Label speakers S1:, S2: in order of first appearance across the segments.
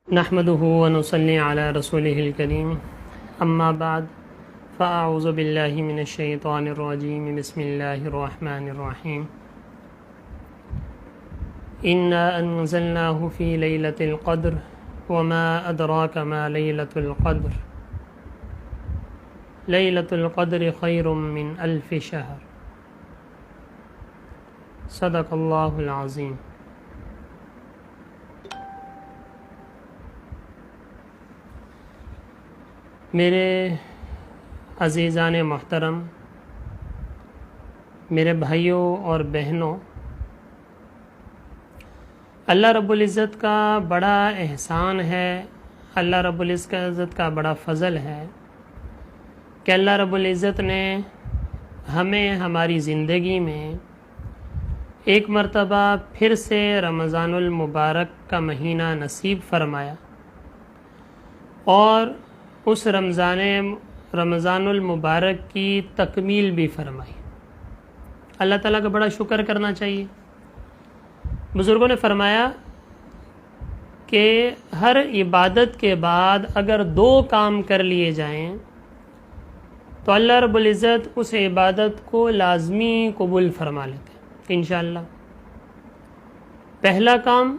S1: نحمده ونصلي على رسوله الكريم اما بعد فاعوذ بالله من الشيطان الرجيم بسم الله الرحمن الرحيم انا انزلناه في ليلة القدر وما ادراك ما ليلة القدر ليلة القدر خير من 1000 شهر صدق الله العظيم۔ میرے عزیزان محترم، میرے بھائیوں اور بہنوں، اللہ رب العزت کا بڑا احسان ہے، اللہ رب العزت کا بڑا فضل ہے کہ اللہ رب العزت نے ہمیں ہماری زندگی میں ایک مرتبہ پھر سے رمضان المبارک کا مہینہ نصیب فرمایا اور اس رمضان المبارک کی تکمیل بھی فرمائی۔ اللہ تعالیٰ کا بڑا شکر کرنا چاہیے۔ بزرگوں نے فرمایا کہ ہر عبادت کے بعد اگر 2 کام کر لیے جائیں تو اللہ رب العزت اس عبادت کو لازمی قبول فرما لیتے ہیں انشاءاللہ۔ پہلا کام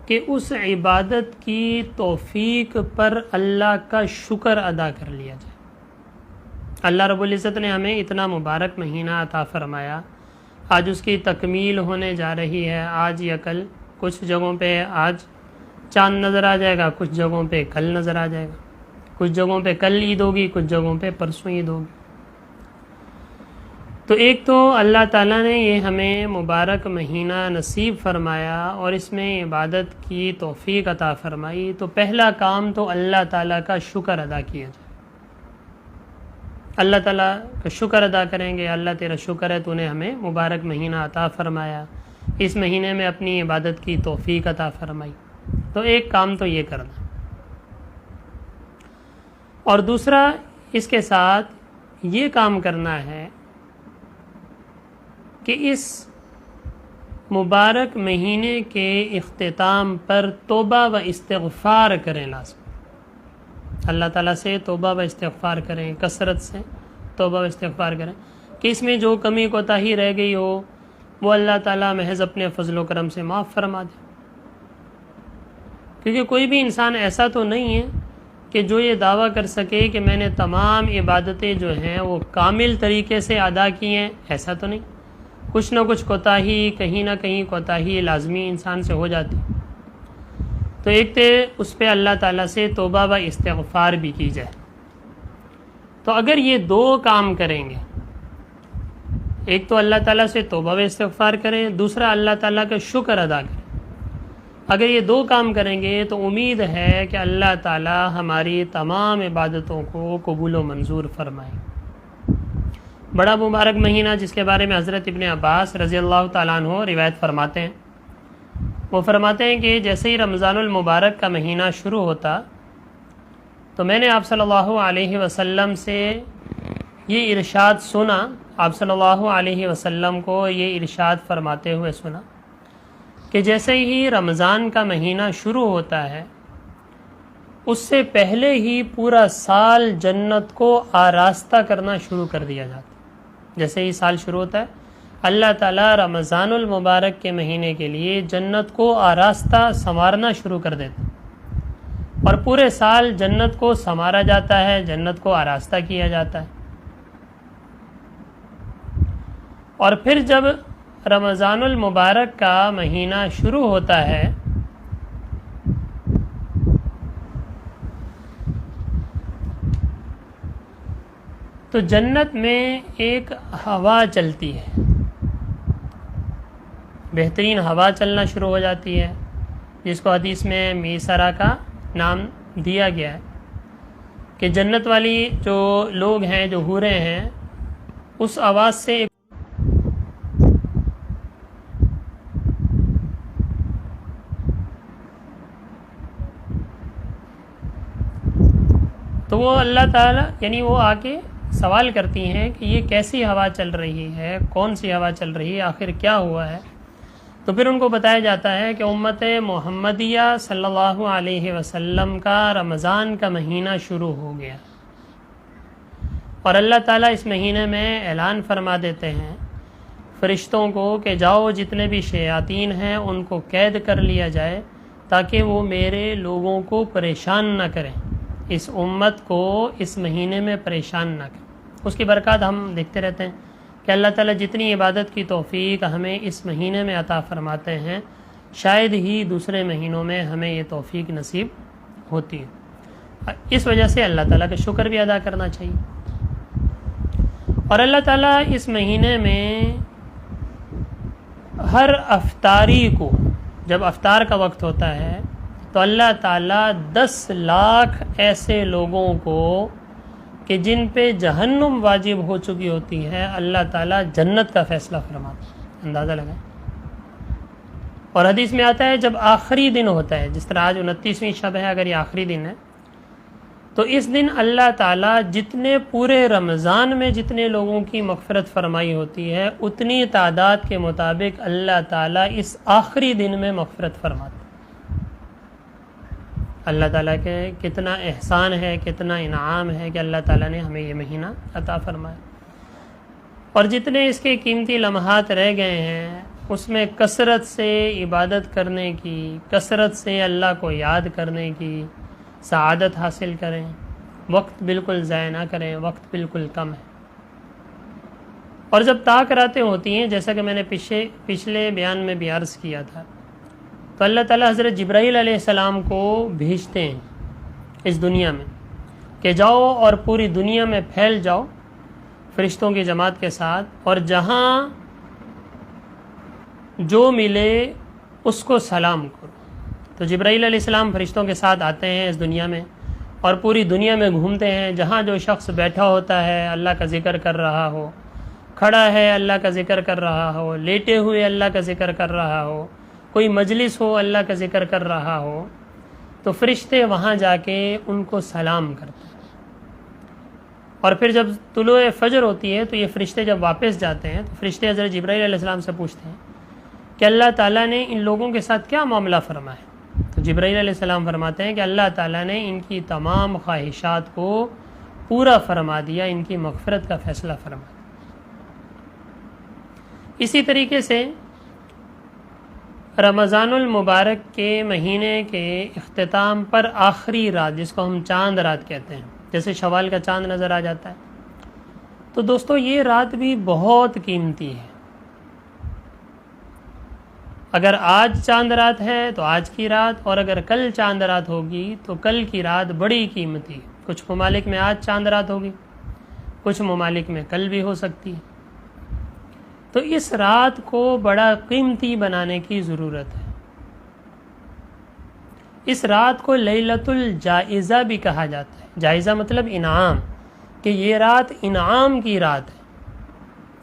S1: کہ اس عبادت کی توفیق پر اللہ کا شکر ادا کر لیا جائے۔ اللہ رب العزت نے ہمیں اتنا مبارک مہینہ عطا فرمایا، آج اس کی تکمیل ہونے جا رہی ہے، آج یا کل۔ کچھ جگہوں پہ آج چاند نظر آ جائے گا، کچھ جگہوں پہ کل نظر آ جائے گا، کچھ جگہوں پہ کل عید ہوگی، کچھ جگہوں پہ پرسوں عید ہوگی۔ تو ایک تو اللہ تعالیٰ نے یہ ہمیں مبارک مہینہ نصیب فرمایا اور اس میں عبادت کی توفیق عطا فرمائی، تو پہلا کام تو اللہ تعالیٰ کا شکر ادا کیا جائے۔ اللہ تعالیٰ کا شکر ادا کریں گے، اللہ تیرا شکر ہے تو نے ہمیں مبارک مہینہ عطا فرمایا، اس مہینے میں اپنی عبادت کی توفیق عطا فرمائی، تو ایک کام تو یہ کرنا۔ اور دوسرا اس کے ساتھ یہ کام کرنا ہے کہ اس مبارک مہینے کے اختتام پر توبہ و استغفار کریں، لازم اللہ تعالیٰ سے توبہ و استغفار کریں، کثرت سے توبہ و استغفار کریں کہ اس میں جو کمی کوتاہی رہ گئی ہو وہ اللہ تعالیٰ محض اپنے فضل و کرم سے معاف فرما دے۔ کیونکہ کوئی بھی انسان ایسا تو نہیں ہے کہ جو یہ دعویٰ کر سکے کہ میں نے تمام عبادتیں جو ہیں وہ کامل طریقے سے ادا کی ہیں، ایسا تو نہیں۔ کچھ نہ کچھ کوتاہی، کہیں نہ کہیں کوتاہی لازمی انسان سے ہو جاتی، تو ایک تو اس پہ اللہ تعالیٰ سے توبہ و استغفار بھی کی جائے۔ تو اگر یہ 2 کام کریں گے، ایک تو اللہ تعالیٰ سے توبہ و استغفار کریں، دوسرا اللہ تعالیٰ کا شکر ادا کریں، اگر یہ 2 کام کریں گے تو امید ہے کہ اللہ تعالیٰ ہماری تمام عبادتوں کو قبول و منظور فرمائے۔ بڑا مبارک مہینہ جس کے بارے میں حضرت ابن عباس رضی اللہ تعالیٰ عنہ روایت فرماتے ہیں، وہ فرماتے ہیں کہ جیسے ہی رمضان المبارک کا مہینہ شروع ہوتا تو میں نے آپ صلی اللہ علیہ وسلم سے یہ ارشاد سنا، آپ صلی اللہ علیہ وسلم کو یہ ارشاد فرماتے ہوئے سنا کہ جیسے ہی رمضان کا مہینہ شروع ہوتا ہے اس سے پہلے ہی پورا سال جنت کو آراستہ کرنا شروع کر دیا جاتا ہے۔ جیسے ہی سال شروع ہوتا ہے اللہ تعالیٰ رمضان المبارک کے مہینے کے لیے جنت کو آراستہ سنوارنا شروع کر دیتا ہے اور پورے سال جنت کو سنوارا جاتا ہے، جنت کو آراستہ کیا جاتا ہے۔ اور پھر جب رمضان المبارک کا مہینہ شروع ہوتا ہے تو جنت میں ایک ہوا چلتی ہے، بہترین ہوا چلنا شروع ہو جاتی ہے، جس کو حدیث میں میسرہ کا نام دیا گیا ہے کہ جنت والی جو لوگ ہیں، جو حوریں ہیں، اس آواز سے تو وہ اللہ تعالیٰ یعنی وہ آ کے سوال کرتی ہیں کہ یہ کیسی ہوا چل رہی ہے، کون سی ہوا چل رہی ہے، آخر کیا ہوا ہے؟ تو پھر ان کو بتایا جاتا ہے کہ امت محمدیہ صلی اللہ علیہ وسلم کا رمضان کا مہینہ شروع ہو گیا، اور اللہ تعالیٰ اس مہینے میں اعلان فرما دیتے ہیں فرشتوں کو کہ جاؤ جتنے بھی شیاطین ہیں ان کو قید کر لیا جائے تاکہ وہ میرے لوگوں کو پریشان نہ کریں، اس امت کو اس مہینے میں پریشان نہ کریں۔ اس کی برکات ہم دیکھتے رہتے ہیں کہ اللہ تعالیٰ جتنی عبادت کی توفیق ہمیں اس مہینے میں عطا فرماتے ہیں، شاید ہی دوسرے مہینوں میں ہمیں یہ توفیق نصیب ہوتی ہے۔ اس وجہ سے اللہ تعالیٰ کا شکر بھی ادا کرنا چاہیے۔ اور اللہ تعالیٰ اس مہینے میں ہر افطاری کو، جب افطار کا وقت ہوتا ہے تو اللہ تعالیٰ 10 لاکھ ایسے لوگوں کو کہ جن پہ جہنم واجب ہو چکی ہوتی ہے، اللہ تعالیٰ جنت کا فیصلہ فرماتا ہے۔ اندازہ لگائیں۔ اور حدیث میں آتا ہے جب آخری دن ہوتا ہے، جس طرح آج 29ویں شب ہے، اگر یہ آخری دن ہے تو اس دن اللہ تعالیٰ جتنے پورے رمضان میں جتنے لوگوں کی مغفرت فرمائی ہوتی ہے اتنی تعداد کے مطابق اللہ تعالیٰ اس آخری دن میں مغفرت فرماتا ہے۔ اللہ تعالیٰ کے کتنا احسان ہے، کتنا انعام ہے کہ اللہ تعالیٰ نے ہمیں یہ مہینہ عطا فرمایا۔ اور جتنے اس کے قیمتی لمحات رہ گئے ہیں اس میں کثرت سے عبادت کرنے کی، کثرت سے اللہ کو یاد کرنے کی، سعادت حاصل کریں، وقت بالکل ضائع نہ کریں، وقت بالکل کم ہے۔ اور جب طاق راتیں ہوتی ہیں، جیسا کہ میں نے پچھلے بیان میں بھی عرض کیا تھا، تو اللہ تعالیٰ حضرت جبرائیل علیہ السلام کو بھیجتے ہیں اس دنیا میں کہ جاؤ اور پوری دنیا میں پھیل جاؤ فرشتوں کی جماعت کے ساتھ، اور جہاں جو ملے اس کو سلام کرو۔ تو جبرائیل علیہ السلام فرشتوں کے ساتھ آتے ہیں اس دنیا میں اور پوری دنیا میں گھومتے ہیں، جہاں جو شخص بیٹھا ہوتا ہے اللہ کا ذکر کر رہا ہو، کھڑا ہے اللہ کا ذکر کر رہا ہو، لیٹے ہوئے اللہ کا ذکر کر رہا ہو، کوئی مجلس ہو اللہ کا ذکر کر رہا ہو، تو فرشتے وہاں جا کے ان کو سلام کرتے ہیں۔ اور پھر جب طلوع فجر ہوتی ہے تو یہ فرشتے جب واپس جاتے ہیں تو فرشتے حضرت جبرائیل علیہ السلام سے پوچھتے ہیں کہ اللہ تعالیٰ نے ان لوگوں کے ساتھ کیا معاملہ فرمایا؟ تو جبرائیل علیہ السلام فرماتے ہیں کہ اللہ تعالیٰ نے ان کی تمام خواہشات کو پورا فرما دیا، ان کی مغفرت کا فیصلہ فرما دیا۔ اسی طریقے سے رمضان المبارک کے مہینے کے اختتام پر آخری رات، جس کو ہم چاند رات کہتے ہیں، جیسے شوال کا چاند نظر آ جاتا ہے، تو دوستو یہ رات بھی بہت قیمتی ہے۔ اگر آج چاند رات ہے تو آج کی رات، اور اگر کل چاند رات ہوگی تو کل کی رات بڑی قیمتی ہے۔ کچھ ممالک میں آج چاند رات ہوگی، کچھ ممالک میں کل بھی ہو سکتی ہے۔ تو اس رات کو بڑا قیمتی بنانے کی ضرورت ہے۔ اس رات کو لیلۃ الجائزہ بھی کہا جاتا ہے۔ جائزہ مطلب انعام، کہ یہ رات انعام کی رات ہے،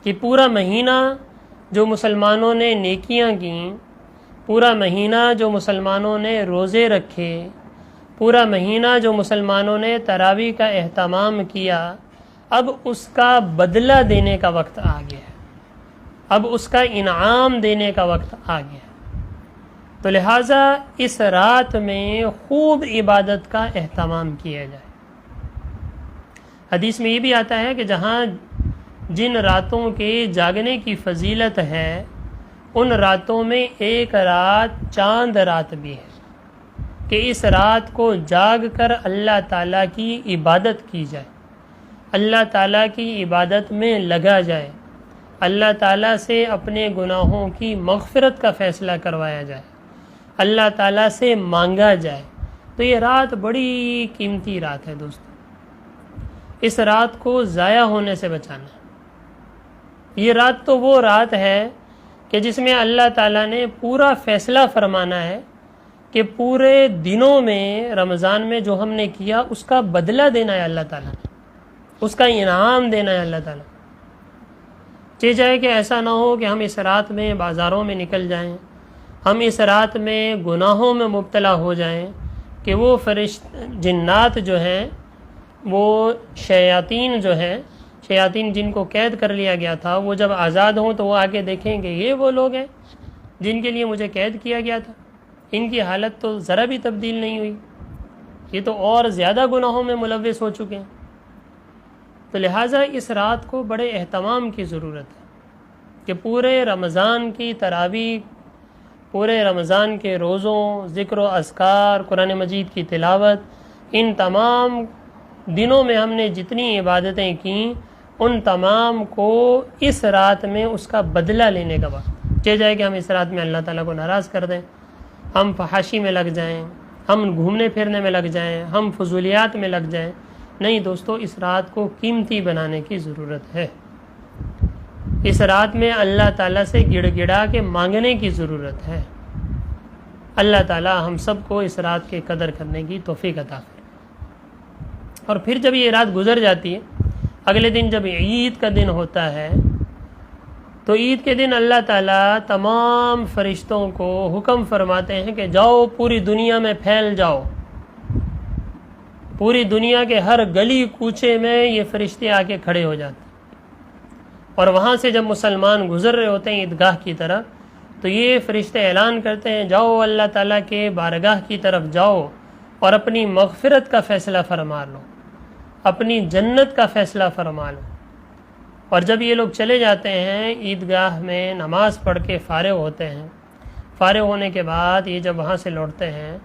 S1: کہ پورا مہینہ جو مسلمانوں نے نیکیاں کیں، پورا مہینہ جو مسلمانوں نے روزے رکھے، پورا مہینہ جو مسلمانوں نے تراویح کا اہتمام کیا، اب اس کا بدلہ دینے کا وقت آ گیا ہے، اب اس کا انعام دینے کا وقت آ گیا ہے۔ تو لہٰذا اس رات میں خوب عبادت کا اہتمام کیا جائے۔ حدیث میں یہ بھی آتا ہے کہ جہاں جن راتوں کے جاگنے کی فضیلت ہے ان راتوں میں ایک رات چاند رات بھی ہے، کہ اس رات کو جاگ کر اللہ تعالیٰ کی عبادت کی جائے، اللہ تعالیٰ کی عبادت میں لگا جائے، اللہ تعالیٰ سے اپنے گناہوں کی مغفرت کا فیصلہ کروایا جائے، اللہ تعالیٰ سے مانگا جائے۔ تو یہ رات بڑی قیمتی رات ہے دوستو، اس رات کو ضائع ہونے سے بچانا ہے۔ یہ رات تو وہ رات ہے کہ جس میں اللہ تعالیٰ نے پورا فیصلہ فرمانا ہے کہ پورے دنوں میں رمضان میں جو ہم نے کیا اس کا بدلہ دینا ہے اللہ تعالیٰ نے، اس کا انعام دینا ہے اللہ تعالیٰ۔ چاہے جائے کہ ایسا نہ ہو کہ ہم اس رات میں بازاروں میں نکل جائیں، ہم اس رات میں گناہوں میں مبتلا ہو جائیں، کہ وہ جنات جو ہیں، وہ شیاطین جو ہیں، شیاطین جن کو قید کر لیا گیا تھا، وہ جب آزاد ہوں تو وہ آگے دیکھیں کہ یہ وہ لوگ ہیں جن کے لیے مجھے قید کیا گیا تھا، ان کی حالت تو ذرا بھی تبدیل نہیں ہوئی، یہ تو اور زیادہ گناہوں میں ملوث ہو چکے ہیں۔ تو لہٰذا اس رات کو بڑے اہتمام کی ضرورت ہے کہ پورے رمضان کی تراویح، پورے رمضان کے روزوں، ذکر و اذکار، قرآن مجید کی تلاوت، ان تمام دنوں میں ہم نے جتنی عبادتیں کیں ان تمام کو اس رات میں اس کا بدلہ لینے کا وقت چل جائے کہ ہم اس رات میں اللہ تعالیٰ کو ناراض کر دیں، ہم فحاشی میں لگ جائیں، ہم گھومنے پھرنے میں لگ جائیں، ہم فضولیات میں لگ جائیں۔ نہیں دوستو، اس رات کو قیمتی بنانے کی ضرورت ہے۔ اس رات میں اللہ تعالیٰ سے گڑ گڑا کے مانگنے کی ضرورت ہے۔ اللہ تعالیٰ ہم سب کو اس رات کی قدر کرنے کی توفیق عطا کرے۔ اور پھر جب یہ رات گزر جاتی ہے، اگلے دن جب عید کا دن ہوتا ہے تو عید کے دن اللہ تعالیٰ تمام فرشتوں کو حکم فرماتے ہیں کہ جاؤ پوری دنیا میں پھیل جاؤ۔ پوری دنیا کے ہر گلی کوچے میں یہ فرشتے آ کے کھڑے ہو جاتے ہیں، اور وہاں سے جب مسلمان گزر رہے ہوتے ہیں عیدگاہ کی طرف تو یہ فرشتے اعلان کرتے ہیں جاؤ اللہ تعالیٰ کے بارگاہ کی طرف جاؤ اور اپنی مغفرت کا فیصلہ فرما لو، اپنی جنت کا فیصلہ فرما لو۔ اور جب یہ لوگ چلے جاتے ہیں عیدگاہ میں نماز پڑھ کے فارغ ہوتے ہیں، فارغ ہونے کے بعد یہ جب وہاں سے لوٹتے ہیں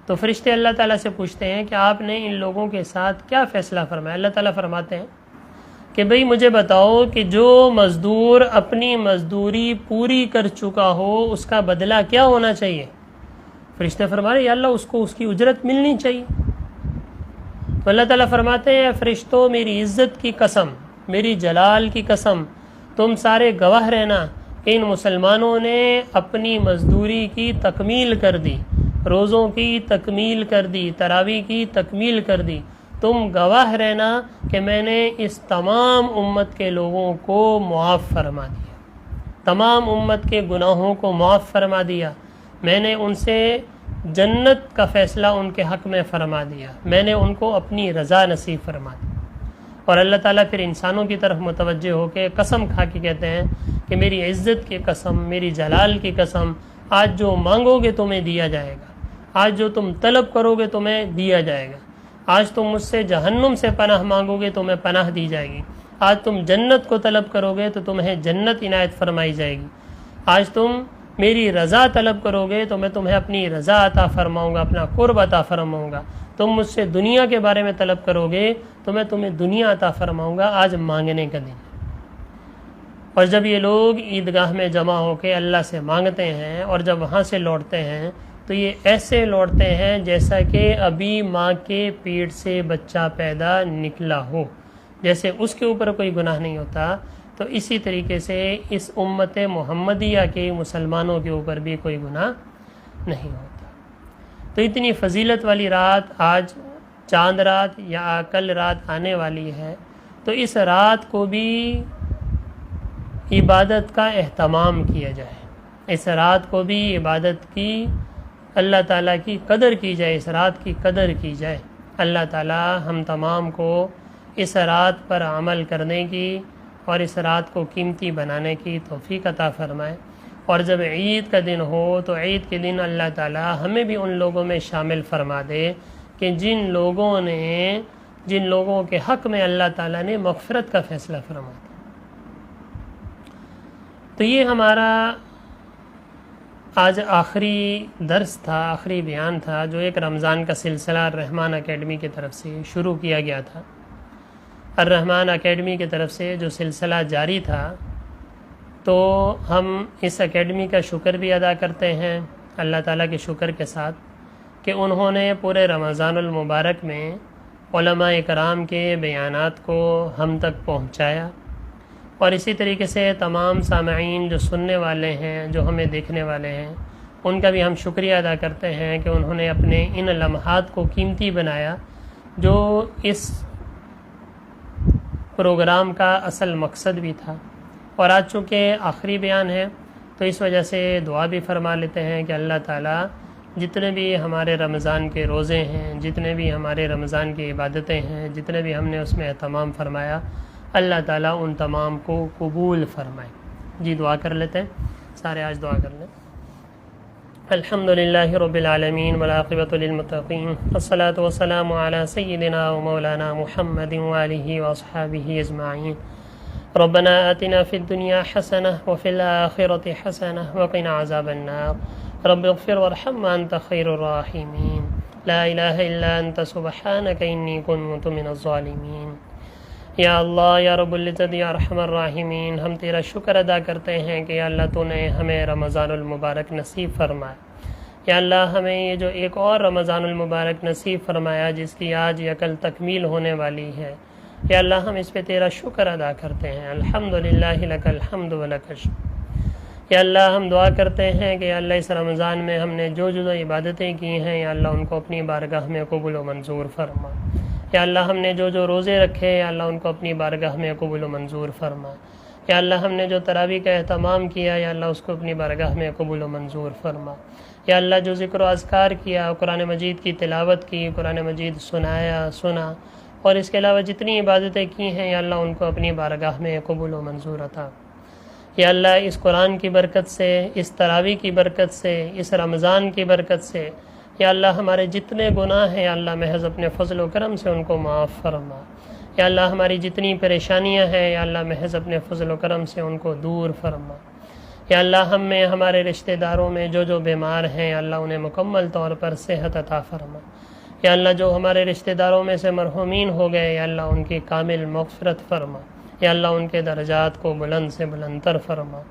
S1: تو فرشتے اللہ تعالیٰ سے پوچھتے ہیں کہ آپ نے ان لوگوں کے ساتھ کیا فیصلہ فرمایا؟ اللہ تعالیٰ فرماتے ہیں کہ بھئی مجھے بتاؤ کہ جو مزدور اپنی مزدوری پوری کر چکا ہو اس کا بدلہ کیا ہونا چاہیے؟ فرشتے فرما رہے یا اللہ اس کو اس کی اجرت ملنی چاہیے۔ تو اللہ تعالیٰ فرماتے ہیں فرشتوں میری عزت کی قسم، میری جلال کی قسم، تم سارے گواہ رہنا کہ ان مسلمانوں نے اپنی مزدوری کی تکمیل کر دی، روزوں کی تکمیل کر دی، تراویح کی تکمیل کر دی۔ تم گواہ رہنا کہ میں نے اس تمام امت کے لوگوں کو معاف فرما دیا، تمام امت کے گناہوں کو معاف فرما دیا، میں نے ان سے جنت کا فیصلہ ان کے حق میں فرما دیا، میں نے ان کو اپنی رضا نصیب فرما دی۔ اور اللہ تعالیٰ پھر انسانوں کی طرف متوجہ ہو کے قسم کھا کے کہتے ہیں کہ میری عزت کی قسم، میری جلال کی قسم، آج جو مانگو گے تمہیں دیا جائے گا، آج جو تم طلب کرو گے تمہیں دیا جائے گا، آج تم مجھ سے جہنم سے پناہ مانگو گے تمہیں پناہ دی جائے گی، آج تم جنت کو طلب کرو گے تو تمہیں جنت عنایت فرمائی جائے گی، آج تم میری رضا طلب کرو گے تو میں تمہیں اپنی رضا عطا فرماؤں گا، اپنا قرب عطا فرماؤں گا، تم مجھ سے دنیا کے بارے میں طلب کرو گے تو میں تمہیں دنیا عطا فرماؤں گا۔ آج مانگنے کا دن ہے۔ اور جب یہ لوگ عیدگاہ میں جمع ہو کے اللہ سے مانگتے ہیں اور جب وہاں سے لوٹتے ہیں تو یہ ایسے لوٹتے ہیں جیسا کہ ابھی ماں کے پیٹ سے بچہ پیدا نکلا ہو، جیسے اس کے اوپر کوئی گناہ نہیں ہوتا، تو اسی طریقے سے اس امت محمدیہ کے مسلمانوں کے اوپر بھی کوئی گناہ نہیں ہوتا۔ تو اتنی فضیلت والی رات آج چاند رات یا کل رات آنے والی ہے، تو اس رات کو بھی عبادت کا اہتمام کیا جائے، اس رات کو بھی عبادت کی، اللہ تعالیٰ کی قدر کی جائے، اس رات کی قدر کی جائے۔ اللہ تعالیٰ ہم تمام کو اس رات پر عمل کرنے کی اور اس رات کو قیمتی بنانے کی توفیق عطا فرمائے۔ اور جب عید کا دن ہو تو عید کے دن اللہ تعالیٰ ہمیں بھی ان لوگوں میں شامل فرما دے کہ جن لوگوں کے حق میں اللہ تعالیٰ نے مغفرت کا فیصلہ فرما دیا۔ تو یہ ہمارا آج آخری درس تھا، آخری بیان تھا جو ایک رمضان کا سلسلہ الرحمن اکیڈمی کی طرف سے شروع کیا گیا تھا۔ الرحمن اکیڈمی کی طرف سے جو سلسلہ جاری تھا، تو ہم اس اکیڈمی کا شکر بھی ادا کرتے ہیں اللہ تعالیٰ کے شکر کے ساتھ کہ انہوں نے پورے رمضان المبارک میں علماء کرام کے بیانات کو ہم تک پہنچایا، اور اسی طریقے سے تمام سامعین جو سننے والے ہیں، جو ہمیں دیکھنے والے ہیں، ان کا بھی ہم شکریہ ادا کرتے ہیں کہ انہوں نے اپنے ان لمحات کو قیمتی بنایا جو اس پروگرام کا اصل مقصد بھی تھا۔ اور آج چونکہ آخری بیان ہے تو اس وجہ سے دعا بھی فرما لیتے ہیں کہ اللہ تعالیٰ جتنے بھی ہمارے رمضان کے روزے ہیں، جتنے بھی ہمارے رمضان کی عبادتیں ہیں، جتنے بھی ہم نے اس میں اہتمام فرمایا، اللہ تعالیٰ ان تمام کو قبول فرمائے۔ جی دعا کر لیتے ہیں، سارے آج دعا کر لیں۔ الحمد للہ رب العالمین والعاقبۃ للمتقین والصلاة والسلام علی سیدنا و مولانا محمد وآلہ واصحابہ اجمعین ربنا آتنا فی الدنیا حسنہ وفی الآخرۃ حسنہ وقنا عذاب النار رب اغفر وارحم وانت خیر الراحمین لا الہ الا انت سبحانک انی کنت من الظالمین۔ یا اللہ یا رب العزت یا ارحم الراحمین، ہم تیرا شکر ادا کرتے ہیں کہ یا اللہ تو نے ہمیں رمضان المبارک نصیب فرمایا۔ یا اللہ ہمیں یہ جو ایک اور رمضان المبارک نصیب فرمایا جس کی آج یا کل تکمیل ہونے والی ہے، یا اللہ ہم اس پہ تیرا شکر ادا کرتے ہیں۔ الحمدللہ لک الحمد ولک الشکر۔ یا اللہ ہم دعا کرتے ہیں کہ یا اللہ اس رمضان میں ہم نے جو عبادتیں کی ہیں یا اللہ ان کو اپنی بارگاہ میں قبول و منظور فرما۔ یا اللہ ہم نے جو روزے رکھے یا اللہ ان کو اپنی بارگاہ میں قبول و منظور فرما۔ یا اللہ ہم نے جو تراویح کا اہتمام کیا یا اللہ اس کو اپنی بارگاہ میں قبول و منظور فرما۔ یا اللہ جو ذکر و اذکار کیا، قرآن مجید کی تلاوت کی، قرآن مجید سنا اور اس کے علاوہ جتنی عبادتیں کی ہیں یا اللہ ان کو اپنی بارگاہ میں قبول و منظور عطا۔ یا اللہ اس قرآن کی برکت سے، اس تراویح کی برکت سے، اس رمضان کی برکت سے یا اللہ ہمارے جتنے گناہ ہیں یا اللہ محض اپنے فضل و کرم سے ان کو معاف فرما۔ یا اللہ ہماری جتنی پریشانیاں ہیں یا اللہ محض اپنے فضل و کرم سے ان کو دور فرما۔ یا اللہ ہم میں ہمارے رشتہ داروں میں جو بیمار ہیں یا اللہ انہیں مکمل طور پر صحت عطا فرما۔ یا اللہ جو ہمارے رشتہ داروں میں سے مرحومین ہو گئے یا اللہ ان کی کامل مغفرت فرما۔ یا اللہ ان کے درجات کو بلند سے بلندتر فرما۔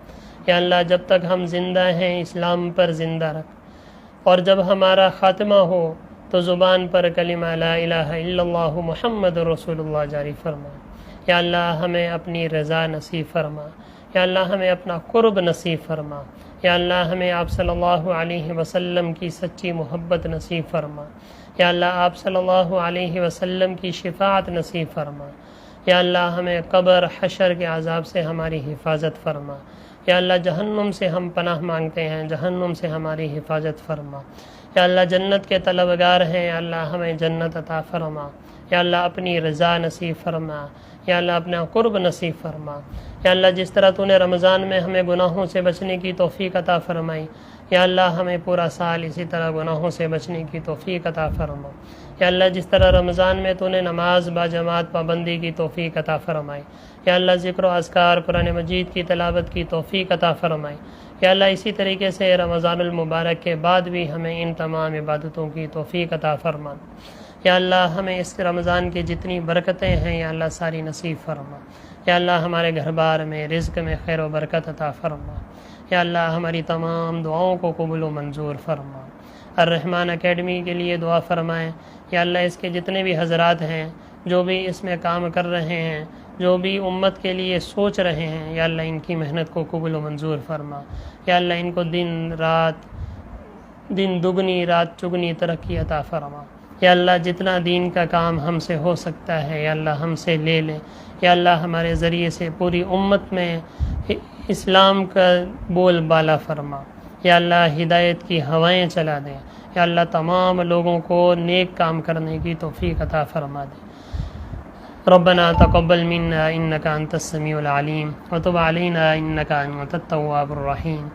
S1: یا اللہ جب تک ہم زندہ ہیں اسلام پر زندہ رکھ، اور جب ہمارا خاتمہ ہو تو زبان پر کلمہ لا الہ الا اللہ محمد رسول اللہ جاری فرما۔ یا اللہ ہمیں اپنی رضا نصیب فرما۔ یا اللہ ہمیں اپنا قرب نصیب فرما۔ یا اللہ ہمیں آپ صلی اللہ علیہ وسلم کی سچی محبت نصیب فرما۔ یا اللہ آپ صلی اللہ علیہ وسلم کی شفاعت نصیب فرما۔ یا اللہ ہمیں قبر حشر کے عذاب سے ہماری حفاظت فرما۔ یا اللہ جہنم سے ہم پناہ مانگتے ہیں، جہنم سے ہماری حفاظت فرما۔ یا اللہ جنت کے طلبگار ہیں، یا اللہ ہمیں جنت عطا فرما۔ یا اللہ اپنی رضا نصیب فرما۔ یا اللہ اپنا قرب نصیب فرما۔ یا اللہ جس طرح تو نے رمضان میں ہمیں گناہوں سے بچنے کی توفیق عطا فرمائی، یا اللہ ہمیں پورا سال اسی طرح گناہوں سے بچنے کی توفیق عطا فرما۔ یا اللہ جس طرح رمضان میں تو نے نماز با جماعت پابندی کی توفیق عطا فرمائی، یا اللہ ذکر و اذکار قرآن مجید کی تلاوت کی توفیق عطا فرمائی۔ یا اللہ اسی طریقے سے رمضان المبارک کے بعد بھی ہمیں ان تمام عبادتوں کی توفیق عطا فرما۔ یا اللہ ہمیں اس رمضان کی جتنی برکتیں ہیں یا اللہ ساری نصیب فرما۔ یا اللہ ہمارے گھر بار میں رزق میں خیر و برکت عطا فرما۔ یا اللہ ہماری تمام دعاؤں کو قبول و منظور فرما۔ الرحمن اکیڈمی کے لیے دعا فرمائیں۔ یا اللہ اس کے جتنے بھی حضرات ہیں جو بھی اس میں کام کر رہے ہیں، جو بھی امت کے لیے سوچ رہے ہیں، یا اللہ ان کی محنت کو قبول و منظور فرما۔ یا اللہ ان کو دن دگنی رات چگنی ترقی عطا فرما۔ یا اللہ جتنا دین کا کام ہم سے ہو سکتا ہے یا اللہ ہم سے لے لے۔ یا اللہ ہمارے ذریعے سے پوری امت میں اسلام کا بول بالا فرما۔ یا اللہ ہدایت کی ہوائیں چلا دے۔ یا اللہ تمام لوگوں کو نیک کام کرنے کی توفیق عطا فرما دے۔ ربنا تقبل منا انك انت السميع العليم وتب علينا انك انت التواب الرحيم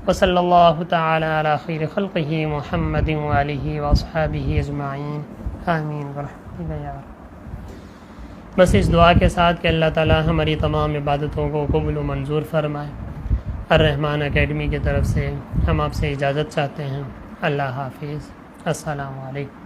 S1: وصلى الله تعالى على خير خلقه محمد وآله واصحابه اجمعين آمین برحمتک یا رب۔ بس اس دعا کے ساتھ کہ اللہ تعالی ہماری تمام عبادتوں کو قبول و منظور فرمائے۔ الرحمن اکیڈمی کی طرف سے ہم آپ سے اجازت چاہتے ہیں۔ اللہ حافظ۔ السلام علیکم۔